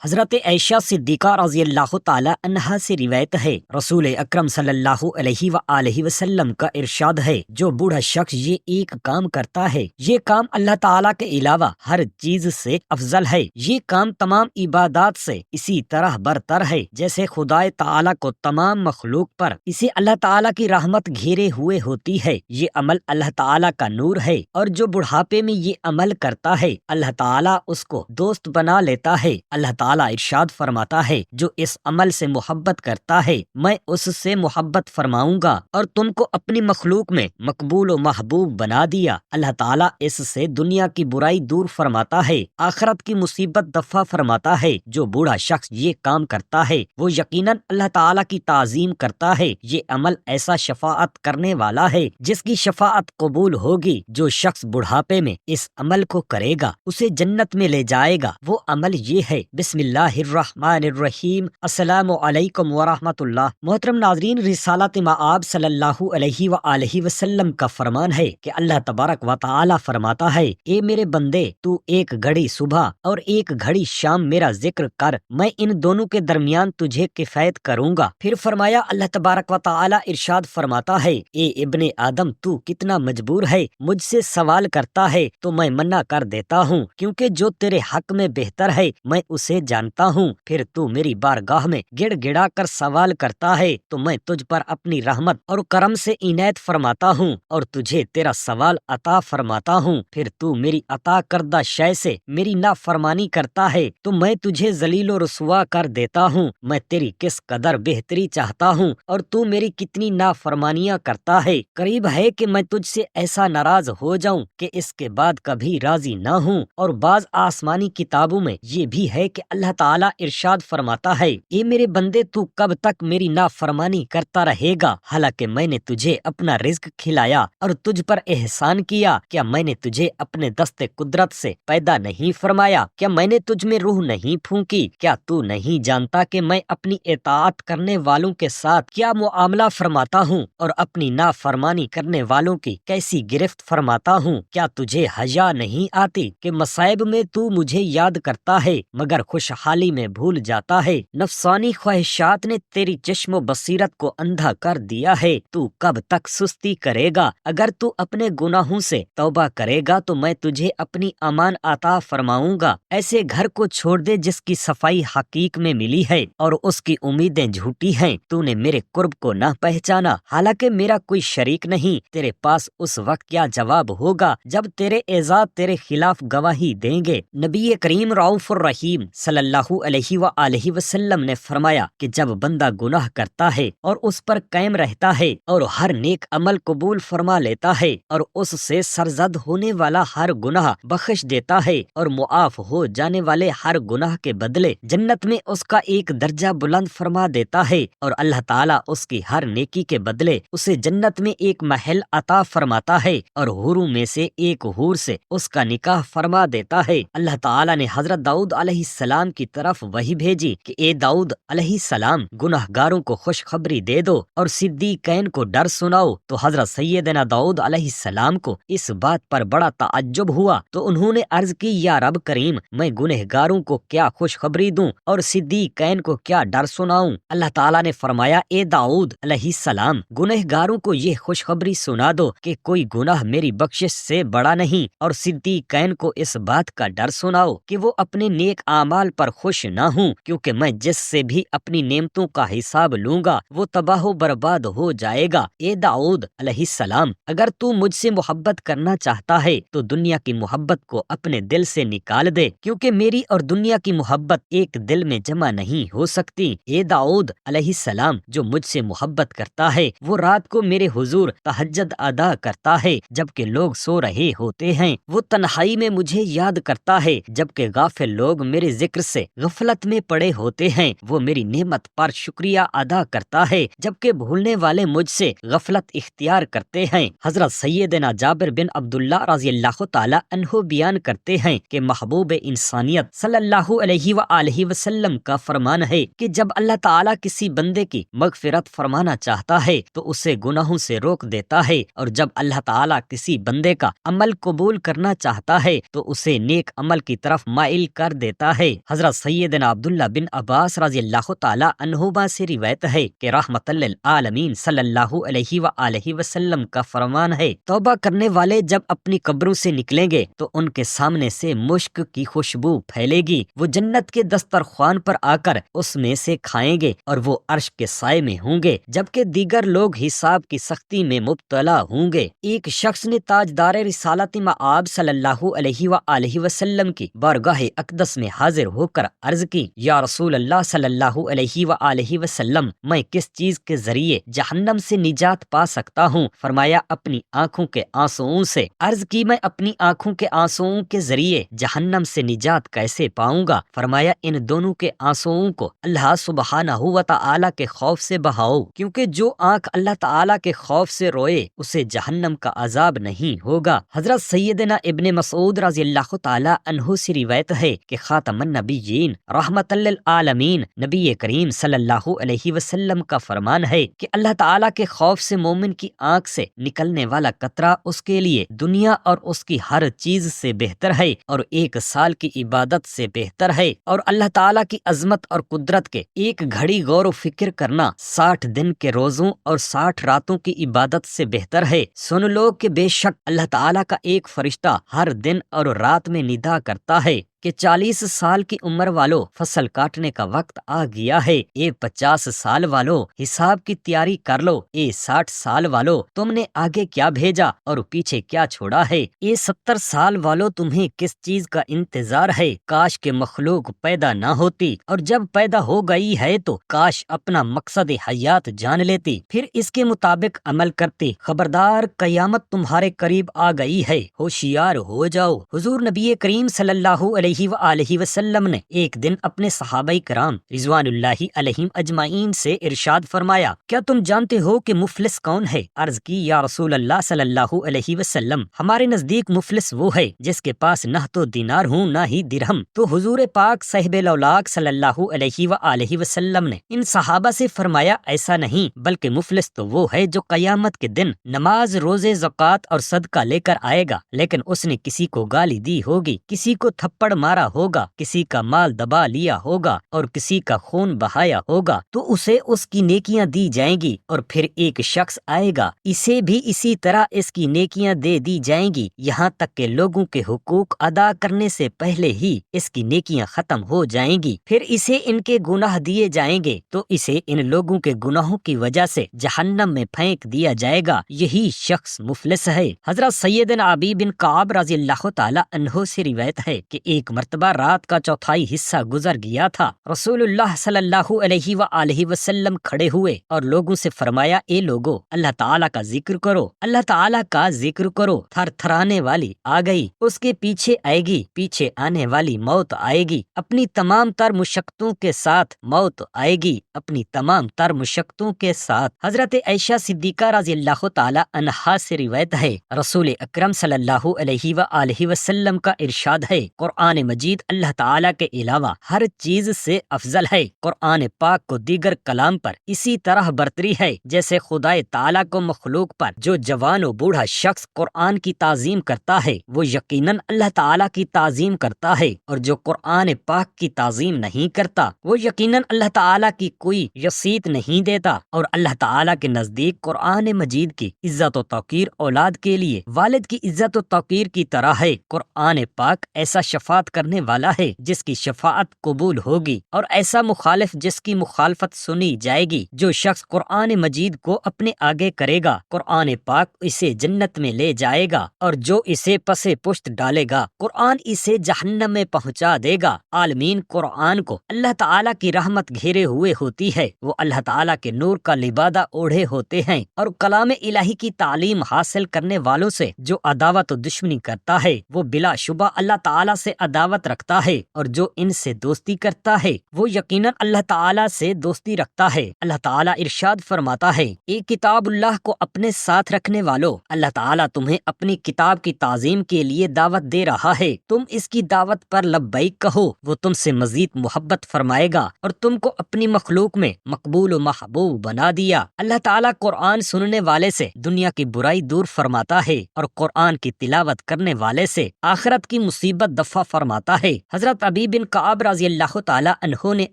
حضرت عائشہ صدیقہ رضی اللہ تعالی عنہا سے روایت ہے، رسول اکرم صلی اللہ علیہ وآلہ وسلم کا ارشاد ہے، جو بوڑھا شخص یہ ایک کام کرتا ہے، یہ کام اللہ تعالیٰ کے علاوہ ہر چیز سے افضل ہے، یہ کام تمام عبادات سے اسی طرح برتر ہے جیسے خدا تعالیٰ کو تمام مخلوق پر اسے اللہ تعالیٰ کی رحمت گھیرے ہوئے ہوتی ہے، یہ عمل اللہ تعالیٰ کا نور ہے، اور جو بڑھاپے میں یہ عمل کرتا ہے اللہ تعالیٰ اس کو دوست بنا لیتا ہے۔ اللہ تعالیٰ ارشاد فرماتا ہے، جو اس عمل سے محبت کرتا ہے میں اس سے محبت فرماؤں گا اور تم کو اپنی مخلوق میں مقبول و محبوب بنا دیا۔ اللہ تعالیٰ اس سے دنیا کی برائی دور فرماتا ہے، آخرت کی مصیبت دفع فرماتا ہے۔ جو بوڑھا شخص یہ کام کرتا ہے وہ یقیناً اللہ تعالیٰ کی تعظیم کرتا ہے، یہ عمل ایسا شفاعت کرنے والا ہے جس کی شفاعت قبول ہوگی۔ جو شخص بڑھاپے میں اس عمل کو کرے گا اسے جنت میں لے جائے گا۔ وہ عمل یہ ہے، بسم اللہ الرحمن الرحیم، السلام علیکم ورحمۃ اللہ۔ محترم ناظرین، رسالت مآب صلی اللہ علیہ وآلہ وسلم کا فرمان ہے کہ اللہ تبارک و تعالی فرماتا ہے، اے میرے بندے، تو ایک گھڑی صبح اور ایک گھڑی شام میرا ذکر کر، میں ان دونوں کے درمیان تجھے کفایت کروں گا۔ پھر فرمایا، اللہ تبارک و تعالی ارشاد فرماتا ہے، اے ابن آدم، تو کتنا مجبور ہے، مجھ سے سوال کرتا ہے تو میں منع کر دیتا ہوں، کیونکہ جو تیرے حق میں بہتر ہے میں اسے جانتا ہوں۔ پھر تو میری بارگاہ میں گڑ گڑا کر سوال کرتا ہے تو میں تجھ پر اپنی رحمت اور کرم سے عنایت فرماتا ہوں اور تجھے تیرا سوال عطا فرماتا ہوں۔ پھر تو میری عطا کردہ شے سے میری نافرمانی کرتا ہے تو میں تجھے ذلیل و رسوا کر دیتا ہوں۔ میں تیری کس قدر بہتری چاہتا ہوں اور تو میری کتنی نافرمانیاں کرتا ہے۔ قریب ہے کہ میں تجھ سے ایسا ناراض ہو جاؤں کہ اس کے بعد کبھی راضی نہ ہوں۔ اور بعض آسمانی کتابوں میں یہ بھی ہے کہ اللہ تعالیٰ ارشاد فرماتا ہے، اے میرے بندے، تو کب تک میری نافرمانی کرتا رہے گا، حالانکہ میں نے تجھے اپنا رزق کھلایا اور تجھ پر احسان کیا؟ کیا میں نے تجھے اپنے دست قدرت سے پیدا نہیں فرمایا؟ کیا میں نے تجھ میں روح نہیں پھونکی؟ کیا تو نہیں جانتا کہ میں اپنی اطاعت کرنے والوں کے ساتھ کیا معاملہ فرماتا ہوں اور اپنی نافرمانی کرنے والوں کی کیسی گرفت فرماتا ہوں؟ کیا تجھے حیا نہیں آتی کہ مصائب میں تو مجھے یاد کرتا ہے مگر خوشحالی میں بھول جاتا ہے؟ نفسانی خواہشات نے تیری چشم و بصیرت کو اندھا کر دیا ہے، تو کب تک سستی کرے گا؟ اگر تو اپنے گناہوں سے توبہ کرے گا تو میں تجھے اپنی امان عطا فرماؤں گا۔ ایسے گھر کو چھوڑ دے جس کی صفائی حقیق میں ملی ہے اور اس کی امیدیں جھوٹی ہیں۔ تو نے میرے قرب کو نہ پہچانا، حالانکہ میرا کوئی شریک نہیں۔ تیرے پاس اس وقت کیا جواب ہوگا جب تیرے اعزاز تیرے خلاف گواہی دیں گے؟ نبی کریم رؤوف الرحیم صلی اللہ علیہ وآلہ وسلم نے فرمایا کہ جب بندہ گناہ کرتا ہے اور اس پر قائم رہتا ہے اور ہر نیک عمل قبول فرما لیتا ہے اور اس سے سرزد ہونے والا ہر گناہ بخش دیتا ہے اور معاف ہو جانے والے ہر گناہ کے بدلے جنت میں اس کا ایک درجہ بلند فرما دیتا ہے اور اللہ تعالیٰ اس کی ہر نیکی کے بدلے اسے جنت میں ایک محل عطا فرماتا ہے اور حوروں میں سے ایک حور سے اس کا نکاح فرما دیتا ہے۔ اللہ تعالیٰ نے حضرت داؤد علیہ السلام کی طرف وحی بھیجی کہ اے داؤد علیہ السلام، گناہ گاروں کو خوشخبری دے دو اور صدیقین کو ڈر سناؤ۔ تو حضرت سیدنا داؤد علیہ السلام کو اس بات پر بڑا تعجب ہوا تو انہوں نے عرض کی، یا رب کریم، میں گناہ گاروں کو کیا خوشخبری دوں اور صدیقین کو کیا ڈر سناؤں؟ اللہ تعالیٰ نے فرمایا، اے داؤد علیہ السلام، گناہ گاروں کو یہ خوشخبری سنا دو کہ کوئی گناہ میری بخشش سے بڑا نہیں، اور صدیقین کو اس بات کا ڈر سناؤ کہ وہ اپنے نیک اعمال پر خوش نہ ہوں، کیونکہ میں جس سے بھی اپنی نعمتوں کا حساب لوں گا وہ تباہ و برباد ہو جائے گا۔ اے داؤد علیہ السلام، اگر تو مجھ سے محبت کرنا چاہتا ہے تو دنیا کی محبت کو اپنے دل سے نکال دے، کیونکہ میری اور دنیا کی محبت ایک دل میں جمع نہیں ہو سکتی۔ اے داؤد علیہ السلام، جو مجھ سے محبت کرتا ہے وہ رات کو میرے حضور تہجد ادا کرتا ہے جبکہ لوگ سو رہے ہوتے ہیں، وہ تنہائی میں مجھے یاد کرتا ہے جبکہ غافل لوگ میرے ذکر سے غفلت میں پڑے ہوتے ہیں، وہ میری نعمت پر شکریہ ادا کرتا ہے جبکہ بھولنے والے مجھ سے غفلت اختیار کرتے ہیں۔ حضرت سیدنا جابر بن عبداللہ رضی اللہ تعالی عنہ بیان کرتے ہیں کہ محبوب انسانیت صلی اللہ علیہ وآلہ وسلم کا فرمان ہے کہ جب اللہ تعالیٰ کسی بندے کی مغفرت فرمانا چاہتا ہے تو اسے گناہوں سے روک دیتا ہے، اور جب اللہ تعالیٰ کسی بندے کا عمل قبول کرنا چاہتا ہے تو اسے نیک عمل کی طرف مائل کر دیتا ہے۔ حضرت سیدنا عبداللہ بن عباس رضی اللہ تعالیٰ عنہما سے روایت ہے کہ رحمت للعالمین صلی اللہ علیہ وآلہ وسلم کا فرمان ہے، توبہ کرنے والے جب اپنی قبروں سے نکلیں گے تو ان کے سامنے سے مشک کی خوشبو پھیلے گی، وہ جنت کے دسترخوان پر آ کر اس میں سے کھائیں گے اور وہ عرش کے سائے میں ہوں گے، جبکہ دیگر لوگ حساب کی سختی میں مبتلا ہوں گے۔ ایک شخص نے تاجدار رسالت مآب صلی اللہ علیہ وآلہ وسلم کی بارگاہ اقدس میں حاضر ہو کر عرض کی، یا رسول اللہ صلی اللہ علیہ وآلہ وسلم، میں کس چیز کے ذریعے جہنم سے نجات پا سکتا ہوں؟ فرمایا اپنی آنکھوں کے آنسوؤں سے۔ عرض کی میں اپنی آنکھوں کے آنسوؤں کے ذریعے جہنم سے نجات کیسے پاؤں گا؟ فرمایا ان دونوں کے آنسوؤں کو اللہ سبحانہ و تعالی کے خوف سے بہاؤ، کیونکہ جو آنکھ اللہ تعالی کے خوف سے روئے اسے جہنم کا عذاب نہیں ہوگا۔ حضرت سیدنا ابن مسعود رضی اللہ تعالی عنہ سے روایت ہے کہ خاتم النبیین رحمت للعالمین نبی کریم صلی اللہ علیہ وسلم کا فرمان ہے کہ اللہ تعالی کے خوف سے مومن کی آنکھ سے نکلنے والا قطرہ اس کے لیے دنیا اور اس کی ہر چیز سے بہتر ہے اور 1 سال کی عبادت سے بہتر ہے، اور اللہ تعالیٰ کی عظمت اور قدرت کے ایک گھڑی غور و فکر کرنا 60 دن کے روزوں اور 60 راتوں کی عبادت سے بہتر ہے۔ سن لو کہ بے شک اللہ تعالیٰ کا ایک فرشتہ ہر دن اور رات میں ندا کرتا ہے کہ 40 سال کی عمر والو فصل کاٹنے کا وقت آ گیا ہے، 50 سال والو حساب کی تیاری کر لو، 60 سال والو تم نے آگے کیا بھیجا اور پیچھے کیا چھوڑا ہے، 70 سال والو تمہیں کس چیز کا انتظار ہے؟ کاش کہ مخلوق پیدا نہ ہوتی، اور جب پیدا ہو گئی ہے تو کاش اپنا مقصد حیات جان لیتی، پھر اس کے مطابق عمل کرتی۔ خبردار قیامت تمہارے قریب آ گئی ہے، ہوشیار ہو جاؤ۔ حضور نبی کریم صلی اللہ علیہ وآلہ وسلم نے ایک دن اپنے صحابہ کرام رضوان اللہ علیہم اجمعین سے ارشاد فرمایا، کیا تم جانتے ہو کہ مفلس کون ہے؟ عرض کی، یا رسول اللہ صلی اللہ علیہ وسلم، ہمارے نزدیک مفلس وہ ہے جس کے پاس نہ تو دینار ہوں نہ ہی درہم۔ تو حضور پاک صاحب لولاک صلی اللہ علیہ وآلہ وسلم نے ان صحابہ سے فرمایا، ایسا نہیں، بلکہ مفلس تو وہ ہے جو قیامت کے دن نماز، روزے، زکوٰۃ اور صدقہ لے کر آئے گا، لیکن اس نے کسی کو گالی دی ہوگی، کسی کو تھپڑ مارا ہوگا، کسی کا مال دبا لیا ہوگا اور کسی کا خون بہایا ہوگا، تو اسے اس کی نیکیاں دی جائیں گی، اور پھر ایک شخص آئے گا، اسے بھی اسی طرح اس کی نیکیاں دے دی جائیں گی، یہاں تک کہ لوگوں کے حقوق ادا کرنے سے پہلے ہی اس کی نیکیاں ختم ہو جائیں گی، پھر اسے ان کے گناہ دیے جائیں گے تو اسے ان لوگوں کے گناہوں کی وجہ سے جہنم میں پھینک دیا جائے گا، یہی شخص مفلس ہے۔ حضرت سیدنا ابی بن کعب رضی اللہ تعالی عنہ سے روایت ہے کہ ایک مرتبہ رات کا چوتھائی حصہ گزر گیا تھا، رسول اللہ صلی اللہ علیہ وآلہ وسلم کھڑے ہوئے اور لوگوں سے فرمایا، اے لوگو، اللہ تعالیٰ کا ذکر کرو، اللہ تعالیٰ کا ذکر کرو۔ تھر تھرانے والی آ گئی، اس کے پیچھے آئے گی، پیچھے آنے والی موت آئے گی، اپنی تمام تر مشقتوں کے ساتھ موت آئے گی، اپنی تمام تر مشقتوں کے ساتھ۔ حضرت عائشہ صدیقہ رضی اللہ تعالی عنہا سے روایت ہے، رسول اکرم صلی اللہ علیہ وآلہ وسلم کا ارشاد ہے، قرآن مجید اللہ تعالیٰ کے علاوہ ہر چیز سے افضل ہے۔ قرآن پاک کو دیگر کلام پر اسی طرح برتری ہے جیسے خدائے تعالیٰ کو مخلوق پر۔ جو جوان و بوڑھا شخص قرآن کی تعظیم کرتا ہے وہ یقیناً اللہ تعالیٰ کی تعظیم کرتا ہے، اور جو قرآن پاک کی تعظیم نہیں کرتا وہ یقیناً اللہ تعالیٰ کی کوئی رسید نہیں دیتا، اور اللہ تعالیٰ کے نزدیک قرآن مجید کی عزت و توقیر اولاد کے لیے والد کی عزت و توقیر کی طرح ہے۔ قرآن پاک ایسا شفاعت کرنے والا ہے جس کی شفاعت قبول ہوگی، اور ایسا مخالف جس کی مخالفت سنی جائے گی۔ جو شخص قرآن مجید کو اپنے آگے کرے گا قرآن پاک اسے جنت میں لے جائے گا، اور جو اسے پسے پشت ڈالے گا قرآن اسے جہنم میں پہنچا دے گا۔ عالمین قرآن کو اللہ تعالیٰ کی رحمت گھیرے ہوئے ہوتی ہے، وہ اللہ تعالیٰ کے نور کا لبادہ اوڑھے ہوتے ہیں، اور کلام الہی کی تعلیم حاصل کرنے والوں سے جو عداوت و دشمنی کرتا ہے وہ بلا شبہ اللہ تعالیٰ سے عداوت رکھتا ہے، اور جو ان سے دوستی کرتا ہے وہ یقیناً اللہ تعالیٰ سے دوستی رکھتا ہے۔ اللہ تعالیٰ ارشاد فرماتا ہے، ایک کتاب اللہ کو اپنے ساتھ رکھنے والو، اللہ تعالیٰ تمہیں اپنی کتاب کی تعظیم کے لیے دعوت دے رہا ہے، تم اس کی دعوت پر لبیک کہو، وہ تم سے مزید محبت فرمائے گا اور تم کو اپنی مخلوق میں مقبول و محبوب بنا دیا۔ اللہ تعالیٰ قرآن سننے والے سے دنیا کی برائی دور فرماتا ہے، اور قرآن کی تلاوت کرنے والے سے آخرت کی مصیبت دفع فرماتا فرماتا ہے، حضرت ابی بن کعب رضی اللہ تعالی عنہ نے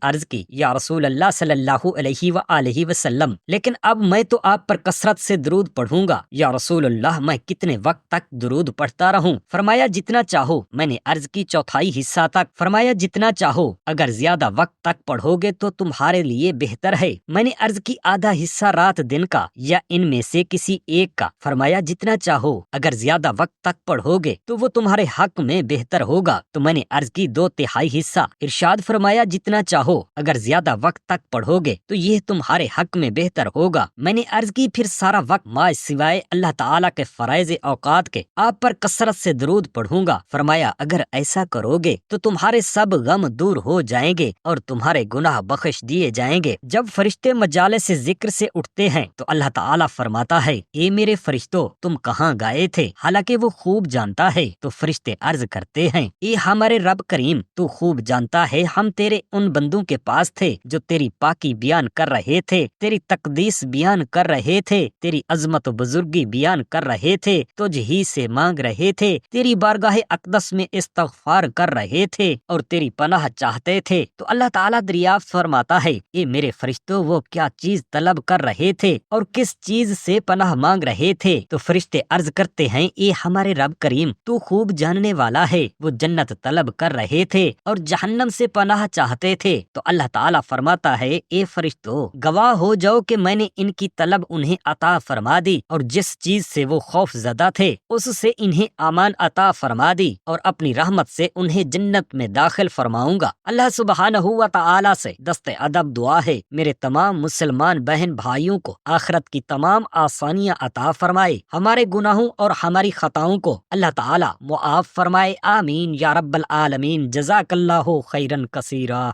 عرض کی، یا رسول اللہ صلی اللہ علیہ وآلہ وسلم، لیکن اب میں تو آپ پر کثرت سے درود پڑھوں گا، یا رسول اللہ میں کتنے وقت تک درود پڑھتا رہوں؟ فرمایا جتنا چاہو۔ میں نے عرض کی چوتھائی حصہ تک۔ فرمایا جتنا چاہو، اگر زیادہ وقت تک پڑھو گے تو تمہارے لیے بہتر ہے۔ میں نے عرض کی آدھا حصہ رات دن کا یا ان میں سے کسی ایک کا؟ فرمایا جتنا چاہو، اگر زیادہ وقت تک پڑھو گے تو وہ تمہارے حق میں بہتر ہوگا۔ تو میں نے عرض کی 2/3 حصہ۔ ارشاد فرمایا جتنا چاہو، اگر زیادہ وقت تک پڑھو گے تو یہ تمہارے حق میں بہتر ہوگا۔ میں نے عرض کی پھر سارا وقت ماں سوائے اللہ تعالیٰ کے فرائض اوقات کے آپ پر کثرت سے درود پڑھوں گا۔ فرمایا اگر ایسا کرو گے تو تمہارے سب غم دور ہو جائیں گے اور تمہارے گناہ بخش دیے جائیں گے۔ جب فرشتے مجالس ذکر سے اٹھتے ہیں تو اللہ تعالیٰ فرماتا ہے، اے میرے فرشتوں تم کہاں گئے تھے؟ حالانکہ وہ خوب جانتا ہے۔ تو فرشتے عرض کرتے ہیں، اے ہمارے رب کریم تو خوب جانتا ہے ہم تیرے ان بندوں کے پاس تھے جو تیری پاکی بیان کر رہے تھے، تیری تقدیس بیان کر رہے تھے، تیری عظمت و بزرگی بیان کر رہے تھے، تجھ ہی سے مانگ رہے تھے، تیری بارگاہ اقدس میں استغفار کر رہے تھے اور تیری پناہ چاہتے تھے۔ تو اللہ تعالیٰ دریافت فرماتا ہے، اے میرے فرشتوں وہ کیا چیز طلب کر رہے تھے اور کس چیز سے پناہ مانگ رہے تھے؟ تو فرشتے عرض کرتے ہیں، اے ہمارے رب کریم تو خوب جاننے والا ہے، وہ جنت طلب کر رہے تھے اور جہنم سے پناہ چاہتے تھے۔ تو اللہ تعالیٰ فرماتا ہے، اے فرشتوں گواہ ہو جاؤ کہ میں نے ان کی طلب انہیں عطا فرما دی اور جس چیز سے وہ خوف زدہ تھے اس سے انہیں امان عطا فرما دی اور اپنی رحمت سے انہیں جنت میں داخل فرماؤں گا۔ اللہ سبحانہ و تعالیٰ سے دست ادب دعا ہے، میرے تمام مسلمان بہن بھائیوں کو آخرت کی تمام آسانیاں عطا فرمائے، ہمارے گناہوں اور ہماری خطاؤں کو اللہ تعالیٰ معاف فرمائے، آمین یا رب العالمین۔ جزاک اللہ خیرا کثیرا۔